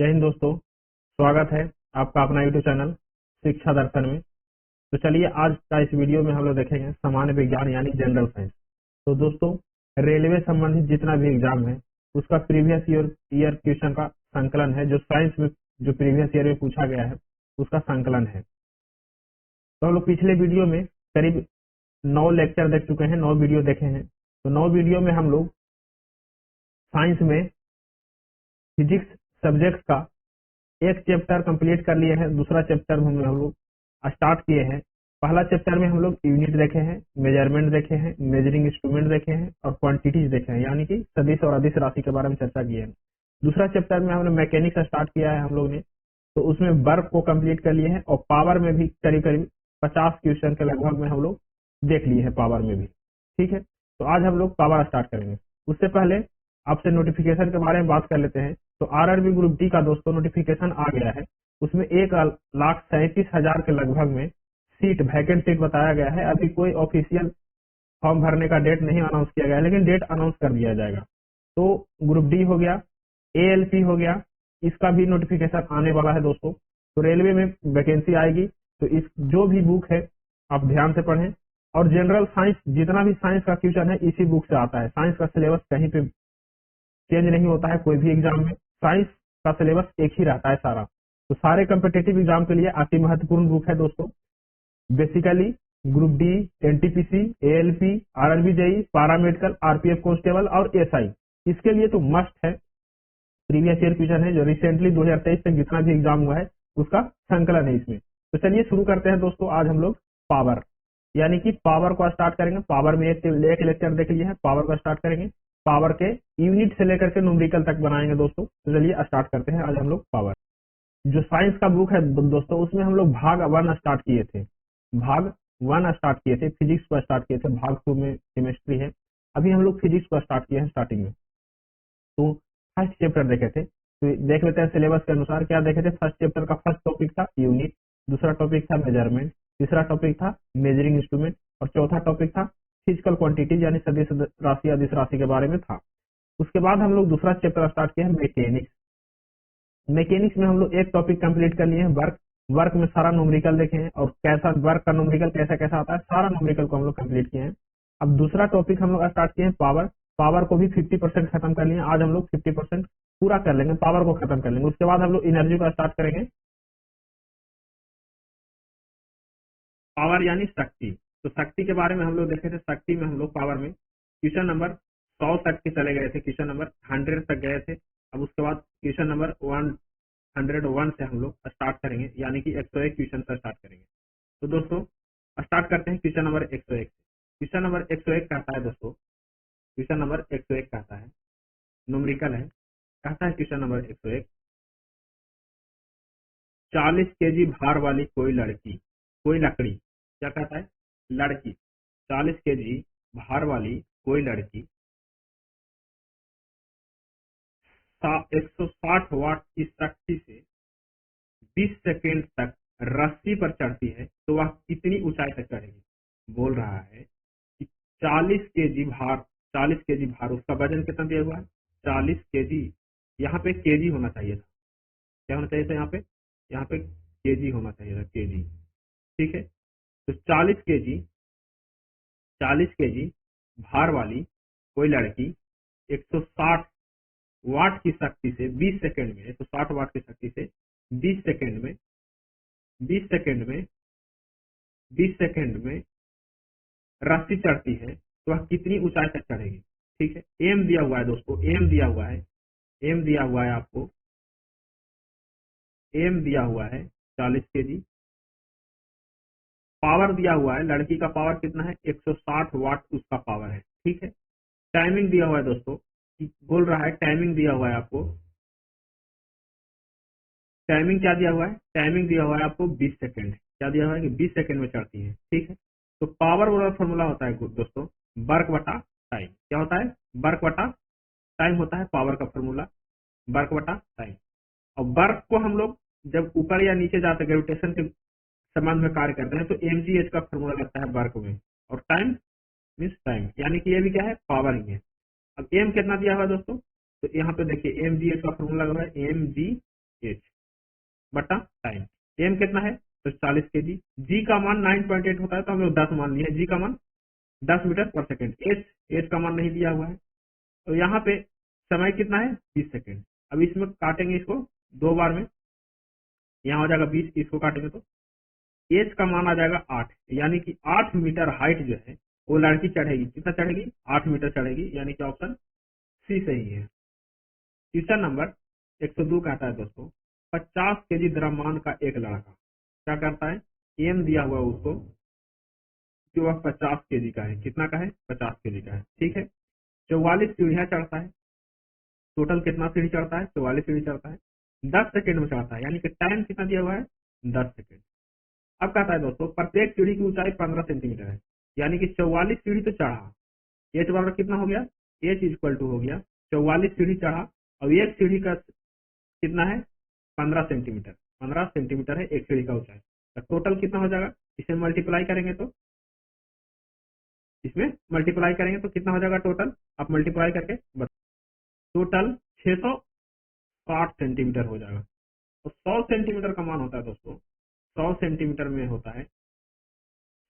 जय हिंद दोस्तों, स्वागत है आपका अपना यूट्यूब चैनल शिक्षा दर्शन में। तो चलिए आज का इस वीडियो में हम लोग देखेंगे सामान्य विज्ञान यानी जनरल साइंस। तो दोस्तों, रेलवे संबंधित जितना भी एग्जाम है उसका प्रीवियस ईयर क्वेश्चन का संकलन है, जो साइंस में जो प्रीवियस ईयर में पूछा गया है उसका संकलन है। तो हम लोग पिछले वीडियो में करीब 9 लेक्चर देख चुके हैं, 9 वीडियो देखे हैं। तो 9 वीडियो में हम लोग साइंस में फिजिक्स सब्जेक्ट का एक चैप्टर कंप्लीट कर लिए हैं, दूसरा चैप्टर हम लोग स्टार्ट किए हैं। पहला चैप्टर में हम लोग यूनिट देखे हैं, मेजरमेंट देखे हैं, मेजरिंग इंस्ट्रूमेंट देखे हैं और क्वांटिटीज देखे हैं, यानी कि सदिश और अदिश राशि के बारे में चर्चा की है। दूसरा चैप्टर में हमने मैकेनिक्स स्टार्ट किया है हम लोग ने, तो उसमें वर्क को कंप्लीट कर लिए हैं और पावर में भी करीब करीब 50 क्वेश्चन के लगभग में हम लोग देख लिए हैं पावर में भी। ठीक है, तो आज हम लोग पावर स्टार्ट करेंगे। उससे पहले आपसे नोटिफिकेशन के बारे में बात कर लेते हैं। तो आरआरबी ग्रुप डी का दोस्तों नोटिफिकेशन आ गया है, उसमें 1,37,000 के लगभग में सीट वैकेंट सीट बताया गया है। अभी कोई ऑफिशियल फॉर्म भरने का डेट नहीं अनाउंस किया गया है, लेकिन डेट अनाउंस कर दिया जाएगा। तो ग्रुप डी हो गया, एएलपी हो गया, इसका भी नोटिफिकेशन आने वाला है दोस्तों। तो रेलवे में वैकेंसी आएगी, तो इस जो भी बुक है आप ध्यान से पढ़ें। और जनरल साइंस जितना भी साइंस का क्वेश्चन है इसी बुक से आता है। साइंस का सिलेबस कहीं पे चेंज नहीं होता है, कोई भी एग्जाम में साइंस का सिलेबस एक ही रहता है सारा। तो सारे कम्पिटेटिव एग्जाम के लिए अति महत्वपूर्ण बुक है दोस्तों। Basically group D, NTPC, ALP, RRB JE, paramedical, RPF constable और एसआई, इसके लिए तो मस्ट है। प्रीवियस ईयर क्वेश्चन है जो रिसेंटली 2023 तक जितना भी एग्जाम हुआ है उसका संकलन है इसमें। तो चलिए शुरू करते हैं दोस्तों। आज हम लोग पावर यानी कि पावर को स्टार्ट करेंगे। पावर में एक लेक्चर देख लिए है, पावर को स्टार्ट करेंगे। पावर के यूनिट से लेकर के न्यूमेरिकल तक बनाएंगे दोस्तों। तो चलिए स्टार्ट करते हैं आज हम लोग पावर। जो साइंस का बुक है दोस्तों, उसमें हम लोग भाग 1 स्टार्ट किए थे, भाग 1 स्टार्ट किए थे, फिजिक्स को स्टार्ट किए थे। भाग 2 में केमिस्ट्री है, अभी हम लोग फिजिक्स को स्टार्ट किए हैं स्टार्टिंग में। तो फर्स्ट चैप्टर देखे थे, तो देख लेते हैं सिलेबस के अनुसार क्या देखे थे। फर्स्ट चैप्टर का फर्स्ट टॉपिक था यूनिट, दूसरा टॉपिक था मेजरमेंट, तीसरा टॉपिक था मेजरिंग इंस्ट्रूमेंट और चौथा टॉपिक था फिजिकल क्वांटिटीज यानी सदिश राशि अदिश राशि के बारे में था। उसके बाद हम लोग दूसरा चैप्टर स्टार्ट किया है मैकेनिक्स। मैकेनिक्स में हम लोग एक टॉपिक कंप्लीट कर लिए हैं वर्क। वर्क में सारा न्यूमेरिकल देखे हैं और कैसा वर्क का न्यूमेरिकल कैसा कैसा आता है, सारा न्यूमेरिकल को हम लोग कंप्लीट किए हैं। अब दूसरा टॉपिक हम लोग स्टार्ट किए हैं पावर। पावर को भी 50% खत्म कर लिए। आज हम लोग 50% पूरा कर लेंगे, पावर को खत्म कर लेंगे। उसके बाद हम लोग एनर्जी को स्टार्ट करेंगे। पावर यानी शक्ति। तो शक्ति के बारे में हम लोग देखे थे। शक्ति में हम लोग पावर में क्वेश्चन नंबर 100 तक के चले गए थे, क्वेश्चन नंबर 100 तक गए थे। अब उसके बाद क्वेश्चन नंबर 101 से हम लोग स्टार्ट करेंगे, यानी कि 101 क्वेश्चन से स्टार्ट करेंगे। तो दोस्तों स्टार्ट करते हैं क्वेश्चन नंबर 101। क्वेश्चन नंबर 101 कहता है दोस्तों, क्वेश्चन नंबर 101 कहता है, न्यूमेरिकल है, कहता है क्वेश्चन नंबर 101, 40 केजी भार वाली कोई लकड़ी, क्या कहता है, लड़की, 40 केजी भार वाली कोई लड़की 160 वाट की शक्ति से 20 सेकेंड तक रस्सी पर चढ़ती है तो वह कितनी ऊंचाई तक चढ़ेगी। बोल रहा है कि 40 केजी भार, उसका वजन कितना दिया हुआ है, 40 केजी। यहाँ पे केजी होना चाहिए था, क्या होना चाहिए था यहाँ पे केजी होना चाहिए था, केजी। ठीक है, तो 40 केजी भार वाली कोई लड़की 160 वाट की शक्ति से 20 सेकंड में, 160 वाट की शक्ति से 20 सेकंड में 20 सेकंड में रस्सी चढ़ती है तो वह कितनी ऊंचाई तक चढ़ेगी। ठीक है, एम दिया हुआ है दोस्तों, एम दिया हुआ है आपको, एम दिया हुआ है 40 केजी। पावर दिया हुआ है, लड़की का पावर कितना है, 160 वाट उसका पावर है। ठीक है, टाइमिंग दिया हुआ है दोस्तों, बोल रहा है टाइमिंग दिया हुआ है आपको, टाइमिंग क्या दिया हुआ है, टाइमिंग दिया हुआ है आपको 20 सेकंड। क्या दिया हुआ है कि 20 सेकंड में चढ़ती है। ठीक है, तो पावर वाला फॉर्मूला होता है दोस्तों वर्क बटा टाइम। क्या होता है, वर्क बटा टाइम होता है पावर का फॉर्मूला, वर्क बटा टाइम। और वर्क को हम लोग जब ऊपर या नीचे जाते ग्रेविटेशन के संबंध में कार्य करते हैं तो mgh का फॉर्मूला लगता है वर्क में, और टाइम मीन्स टाइम, यानी कि ये भी क्या है, पावर ही है। अब एम कितना दिया हुआ है दोस्तों, तो यहाँ पे देखिए mgh का फॉर्मूला लगा है, mg एच बटा टाइम। एम कितना है तो 40 केजी। जी का मान 9.8 होता है तो हम लोग 10 मान लिए, जी का मान 10 मीटर पर सेकंड। एच एच का मान नहीं दिया हुआ है, तो यहाँ पे समय कितना है 20 सेकंड। अब इसमें काटेंगे इसको दो बार में, यहाँ हो जाएगा 20, इसको काटेंगे तो एच का मान आ जाएगा 8, यानी कि 8 मीटर हाइट जो है वो लड़की चढ़ेगी। कितना चढ़ेगी 8 मीटर चढ़ेगी, यानी कि ऑप्शन सी सही है। क्वेश्चन नंबर 102 कहता है दोस्तों 50 केजी द्रव्यमान का एक लड़का क्या करता है, एम दिया हुआ उसको कि वह 50 केजी का है। कितना का है 50 केजी का है, ठीक है। 44 सीढ़ियां चढ़ता है, टोटल कितना सीढ़ी चढ़ता है 44 सीढ़ी चढ़ता है, 10 सेकंड में चढ़ता है, यानी कि टाइम कितना दिया हुआ है 10 सेकंड। अब कहता है दोस्तों प्रत्येक सीढ़ी की ऊंचाई 15 सेंटीमीटर है, यानी कि 44 सीढ़ी तो चढ़ा, एच बराबर कितना हो गया, एच इक्वल टू हो गया 44 सीढ़ी चढ़ा और एक सीढ़ी का कितना है 15 सेंटीमीटर, 15 सेंटीमीटर है एक सीढ़ी का ऊंचाई। तो टोटल कितना हो जाएगा, इसे मल्टीप्लाई करेंगे तो इसमें मल्टीप्लाई करेंगे तो कितना हो जाएगा टोटल, आप मल्टीप्लाई करके बता, टोटल 660 सेंटीमीटर हो जाएगा। तो 100 सेंटीमीटर का मान होता है दोस्तों, 100 सेंटीमीटर में होता है,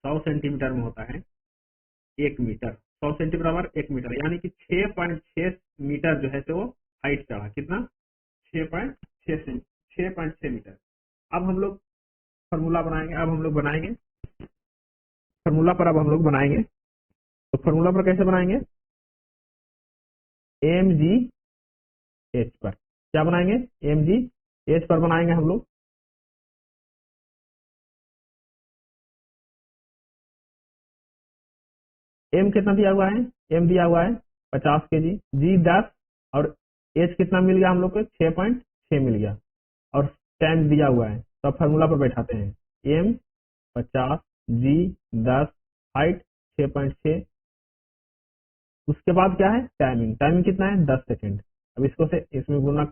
100 सेंटीमीटर में होता है 1 मीटर। 100 सेंटीमीटर बराबर 1 मीटर, यानी कि 6.6 मीटर जो है तो वो हाइट चढ़ा। कितना 6.6 मीटर। अब हम लोग फॉर्मूला बनाएंगे, फॉर्मूला पर अब हम लोग बनाएंगे। तो फॉर्मूला पर कैसे बनाएंगे, एम जी एच पर क्या बनाएंगे, एम जी एच पर बनाएंगे हम लोग। एम कितना दिया हुआ है, एम दिया हुआ है 50 केजी, जी 10 और एच कितना मिल गया हम लोग को 6.6 मिल गया और टाइम दिया हुआ है। तो अब फॉर्मूला पर बैठाते हैं, एम 50, जी 10, हाइट 6.6, उसके बाद क्या है टाइमिंग, टाइमिंग कितना है 10 सेकेंड। अब इसको से इसमें गुना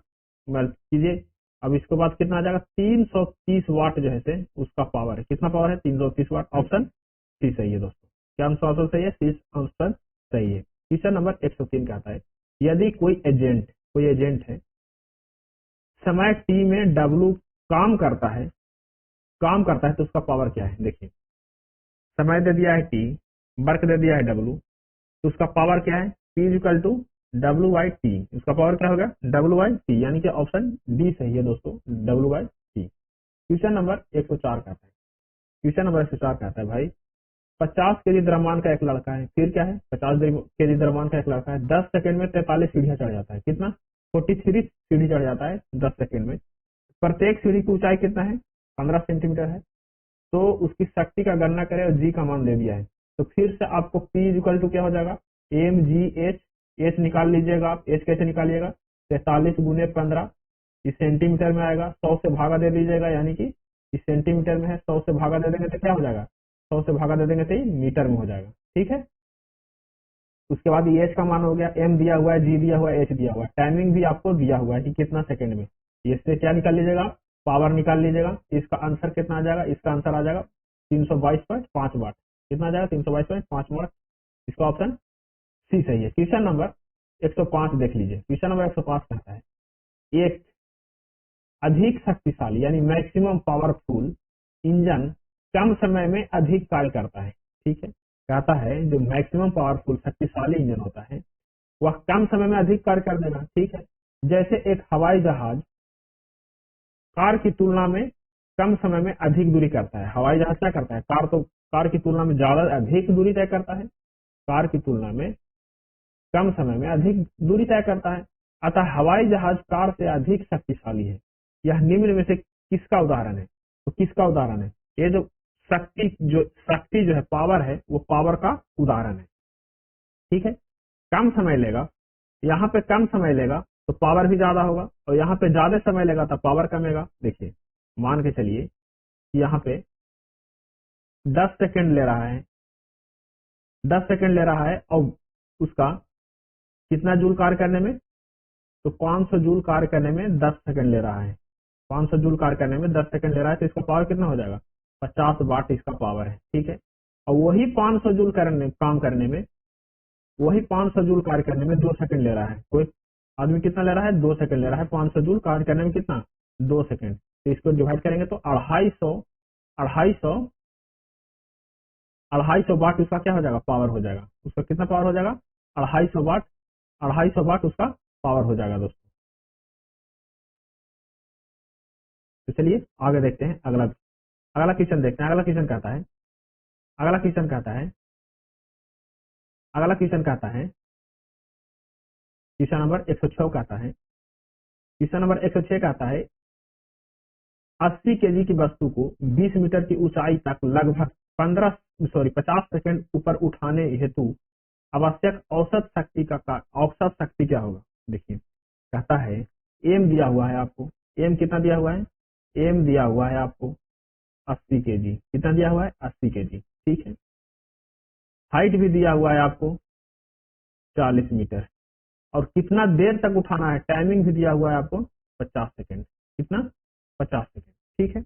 कीजिए, अब इसके बाद कितना आ जाएगा 330 वाट जो है से उसका पावर है। कितना पावर है 330 वाट, ऑप्शन सी सही है दोस्तों। क्या आंसर सही है, सी आंसर सही है। क्वेश्चन नंबर 103 कहता है यदि कोई एजेंट है, समय टी में डब्लू काम करता है तो उसका पावर क्या है। देखिए समय दे दिया है टी, वर्क दे दिया है डब्लू, तो उसका पावर क्या है P equal to W by T. उसका पावर क्या होगा डब्ल्यू बाई टी, यानी कि ऑप्शन डी सही है दोस्तों, W by T. Question number 104 कहता है, क्वेश्चन नंबर 104 कहता है भाई 50 केजी द्रव्यमान का एक लड़का है, फिर क्या है 50 केजी द्रव्यमान का एक लड़का है, 10 सेकंड में 43 सीढ़ियां चढ़ जाता है। कितना 43 सीढ़ी चढ़ जाता है 10 सेकंड में। प्रत्येक सीढ़ी की ऊंचाई कितना है 15 सेंटीमीटर है। तो उसकी शक्ति का गणना करें और जी का मान दे दिया है, तो फिर से आपको P इक्वल टू क्या हो जाएगा एम जी एच, एच निकाल लीजिएगा आप, एच कैसे निकालिएगा 43 गुने 15, इस सेंटीमीटर में आएगा, 100 से भागा दे दीजिएगा, यानी कि इस सेंटीमीटर में है 100 से भागा दे देंगे तो क्या हो जाएगा 100 से भागा दे देंगे तो ये मीटर में हो जाएगा, ठीक है। उसके बाद एच का मान हो गया, एम दिया हुआ है, जी दिया हुआ है, एच दिया हुआ है, टाइमिंग भी आपको दिया हुआ है कि कितना सेकंड में, इससे क्या निकाल लीजिएगा पावर निकाल लीजिएगा। इसका आंसर कितना आ जाएगा, इसका आंसर आ जाएगा 322.5 वाट। कितना आ जाएगा 322.5 वाट, इसका ऑप्शन सी सही है। क्वेश्चन नंबर 105 देख लीजिए, क्वेश्चन नंबर 105 कहता है एक अधिक शक्तिशाली यानी मैक्सिमम पावरफुल इंजन कम समय में अधिक कार्य करता है, ठीक है। कहता है जो मैक्सिमम पावरफुल शक्तिशाली इंजन होता है वह कम समय में अधिक कार्य कर देगा, ठीक है। जैसे एक हवाई जहाज कार की तुलना में कम समय में अधिक दूरी करता है। हवाई जहाज क्या करता है, कार की तुलना में ज्यादा अधिक दूरी तय करता है, कार की तुलना में कम समय में अधिक दूरी तय करता है। अतः हवाई जहाज कार से अधिक शक्तिशाली है। यह निम्न में से किसका उदाहरण है, तो किसका उदाहरण है, ये जो शक्ति जो है पावर है वो पावर का उदाहरण है, ठीक है। कम समय लेगा, यहाँ पे कम समय लेगा तो पावर भी ज्यादा होगा, और यहाँ पे ज्यादा समय लेगा तो पावर कमेगा। देखिए मान के चलिए कि यहाँ पे 10 सेकंड ले रहा है, 10 सेकंड ले रहा है और उसका कितना जूल कार्य करने में, तो 500 जूल कार्य करने में 10 सेकंड ले रहा है, 500 जूल कार्य करने में 10 सेकंड ले रहा है, तो इसका पावर कितना हो जाएगा 50 वाट इसका पावर है, ठीक है। और वही 500 जूल काम करने में, वही 500 जूल कार्य करने में 2 सेकंड ले रहा है। कोई आदमी कितना ले रहा है 2 सेकंड ले रहा है, 500 जूल कार्य करने में कितना 2 सेकेंड। तो इसको डिवाइड करेंगे तो 250 वाट उसका क्या हो जाएगा, पावर हो जाएगा। उसका कितना पावर हो जाएगा, 250 वाट उसका पावर हो जाएगा दोस्तों। तो चलिए आगे देखते हैं, अगला क्वेश्चन देखते हैं। अगला क्वेश्चन कहता है, अगला क्वेश्चन कहता है, अगला क्वेश्चन कहता है, क्वेश्चन नंबर 106 कहता है, क्वेश्चन नंबर 106 कहता है 80 केजी की वस्तु को 20 मीटर की ऊंचाई तक लगभग 50 सेकंड ऊपर उठाने हेतु आवश्यक औसत शक्ति क्या होगा। देखिए कहता है एम दिया हुआ है आपको, एम कितना दिया हुआ है, एम दिया हुआ है आपको 80 केजी, कितना दिया हुआ है 80 केजी, ठीक है। हाइट भी दिया हुआ है आपको 40 मीटर, और कितना देर तक उठाना है, टाइमिंग भी दिया हुआ है आपको 50 सेकंड, कितना 50 सेकंड, ठीक है।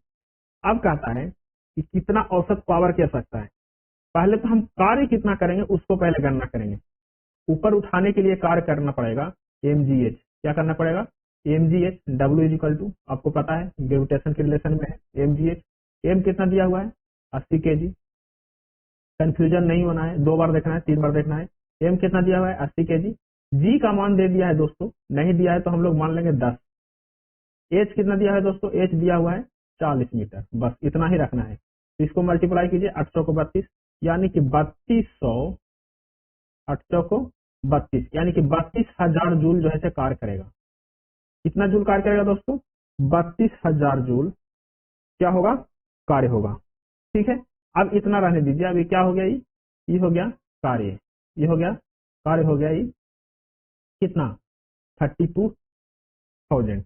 अब कहता है कि कितना औसत पावर की आवश्यकता है। पहले तो हम कार्य कितना करेंगे उसको पहले गणना करेंगे। ऊपर उठाने के लिए कार्य करना पड़ेगा mgh, क्या करना पड़ेगा mgh, W इक्वल टू आपको पता है ग्रेविटेशन के रिलेशन में है mgh। m कितना दिया हुआ है 80 केजी, कंफ्यूजन नहीं होना है, 2 बार देखना है 3 बार देखना है। m कितना दिया हुआ है 80 केजी, g का मान दे दिया है दोस्तों, नहीं दिया है तो हम लोग मान लेंगे 10। h कितना दिया है दोस्तों, h दिया हुआ है 40 मीटर, बस इतना ही रखना है। इसको मल्टीप्लाई कीजिए 800 को 32, यानी कि 3200, 800 को 32, यानी कि 32,000 जूल जो है से कार्य करेगा। कितना जूल कार्य करेगा दोस्तों, 32,000 जूल क्या होगा, कार्य होगा, ठीक है। अब इतना रहने दीजिए, अभी क्या हो गया, ये हो गया कार्य, ये हो गया कार्य, हो गया ये कितना 32,000।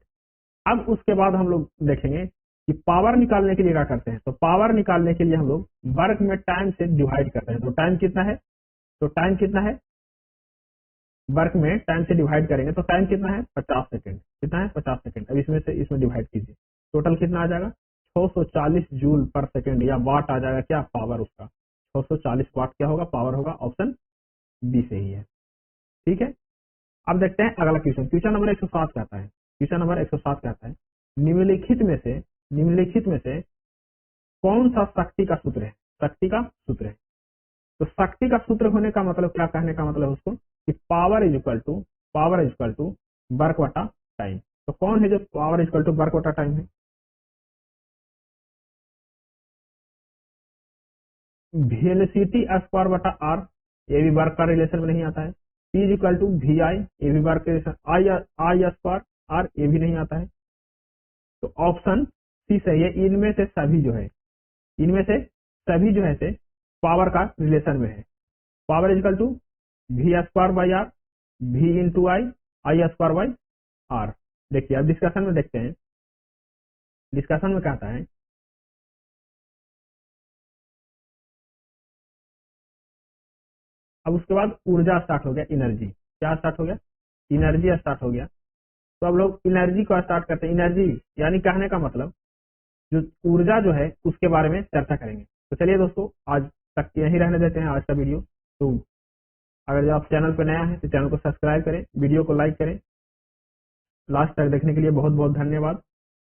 अब उसके बाद हम लोग देखेंगे कि पावर निकालने के लिए क्या करते हैं। तो पावर निकालने के लिए हम लोग वर्क में टाइम से डिवाइड करते हैं। तो टाइम कितना है, तो टाइम कितना है, वर्क में टाइम से डिवाइड करेंगे तो टाइम कितना है 50 सेकंड, कितना है 50 सेकंड। अब इसमें से इसमें डिवाइड कीजिए, टोटल कितना आ जाएगा 640 जूल पर सेकंड, या वाट आ जाएगा क्या, पावर उसका 640 वाट क्या होगा, पावर होगा। ऑप्शन बी सही है, ठीक है। अब देखते हैं अगला क्वेश्चन, क्वेश्चन नंबर 107 कहता है, क्वेश्चन नंबर 107 कहता है निम्नलिखित में से कौन सा शक्ति का सूत्र है, शक्ति का सूत्र है। तो शक्ति का सूत्र होने का मतलब क्या, कहने का मतलब उसको कि power is equal to work बटा टाइम। तो कौन है जो power is equal to work बटा टाइम है, वेलोसिटी स्क्वायर बटा आर, ये भी वर्क का रिलेशन में नहीं आता है। P is equal to V I, ये भी वर्क के रिलेशन, आई स्क्वायर आर, ये भी नहीं आता है। तो ऑप्शन सी सही है, इनमें से सभी जो है, इनमें से सभी जो है से पावर का रिलेशन में है। Power is equal to V square by R, V into I square by R. देखिए अब डिस्कशन में देखते हैं, डिस्कशन में कहता है अब उसके बाद ऊर्जा स्टार्ट हो गया, एनर्जी क्या स्टार्ट हो गया, एनर्जी स्टार्ट हो गया। तो अब लोग एनर्जी को स्टार्ट करते हैं, एनर्जी यानी कहने का मतलब जो ऊर्जा जो है उसके बारे में चर्चा करेंगे। तो चलिए दोस्तों आज तक यही रहने देते हैं आज का वीडियो। तो अगर आप चैनल पर नया है तो चैनल को सब्सक्राइब करें, वीडियो को लाइक करें। लास्ट तक देखने के लिए बहुत बहुत धन्यवाद।